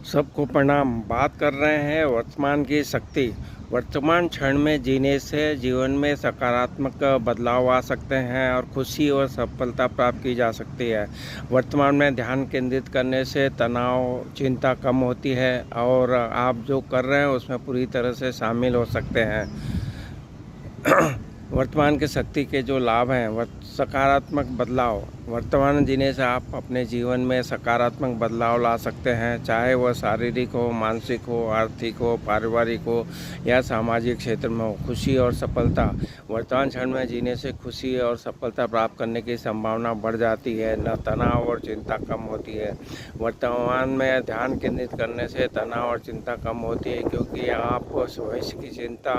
सबको प्रणाम। बात कर रहे हैं वर्तमान की शक्ति। वर्तमान क्षण में जीने से जीवन में सकारात्मक बदलाव आ सकते हैं और खुशी और सफलता प्राप्त की जा सकती है। वर्तमान में ध्यान केंद्रित करने से तनाव, चिंता कम होती है और आप जो कर रहे हैं उसमें पूरी तरह से शामिल हो सकते हैं। वर्तमान की शक्ति के जो लाभ हैं, सकारात्मक बदलाव। वर्तमान जीने से आप अपने जीवन में सकारात्मक बदलाव ला सकते हैं, चाहे वह शारीरिक हो, मानसिक हो, आर्थिक हो, पारिवारिक हो या सामाजिक क्षेत्र में हो। खुशी और सफलता। वर्तमान क्षण में जीने से खुशी और सफलता प्राप्त करने की संभावना बढ़ जाती है, न तनाव और चिंता कम होती है। वर्तमान में ध्यान केंद्रित करने से तनाव और चिंता कम होती है, क्योंकि आप भविष्य की चिंता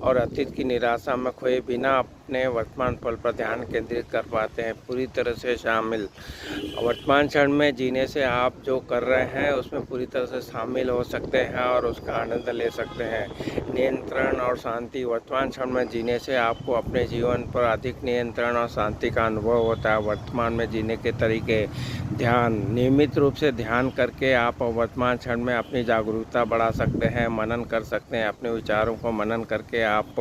और अतीत की निराशा में खोए बिना अपने वर्तमान पल पर ध्यान केंद्रित कर पाते हैं, पूरी तरह से शामिल। वर्तमान क्षण में जीने से आप जो कर रहे हैं उसमें पूरी तरह से शामिल हो सकते हैं और उसका आनंद ले सकते हैं। नियंत्रण और शांति। वर्तमान क्षण में जीने से आपको अपने जीवन पर अधिक नियंत्रण और शांति का अनुभव होता है। वर्तमान में जीने के तरीके। ध्यान। नियमित रूप से ध्यान करके आप वर्तमान क्षण में अपनी जागरूकता बढ़ा सकते हैं, मनन कर सकते हैं। अपने विचारों को मनन करके आप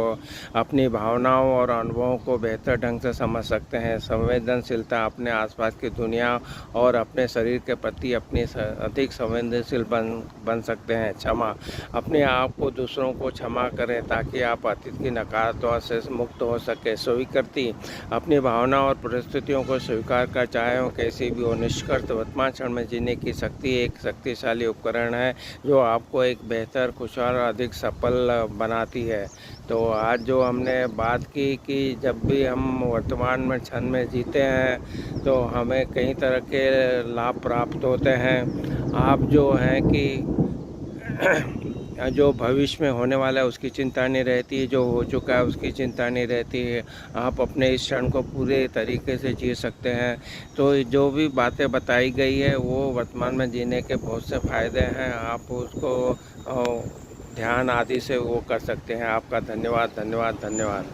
अपनी भावनाओं और अनुभवों को बेहतर ढंग से समझ सकते हैं। संवेदनशीलता। अपने आसपास की दुनिया और अपने शरीर के प्रति अपनी अधिक संवेदनशील बन सकते हैं। क्षमा। अपने आप को दूसरों को क्षमा करें ताकि आप अतीत की नकारात्मकता से मुक्त हो सके। स्वीकृति। अपनी भावना और परिस्थितियों को स्वीकार कर, चाहे वो कैसी भी हो। निष्कर्ष। वर्तमान क्षण में जीने की शक्ति एक शक्तिशाली उपकरण है जो आपको एक बेहतर, खुशहाल और अधिक सफल बनाती है। तो आज जो हमने बात की कि जब भी हम वर्तमान में क्षण में जीते हैं तो हमें कई तरह के लाभ प्राप्त होते हैं। आप जो हैं कि जो भविष्य में होने वाला है उसकी चिंता नहीं रहती, जो हो चुका है उसकी चिंता नहीं रहती है। आप अपने इस क्षण को पूरे तरीके से जी सकते हैं। तो जो भी बातें बताई गई है वो वर्तमान में जीने के बहुत से फ़ायदे हैं। आप उसको ध्यान आदि से वो कर सकते हैं। आपका धन्यवाद, धन्यवाद, धन्यवाद।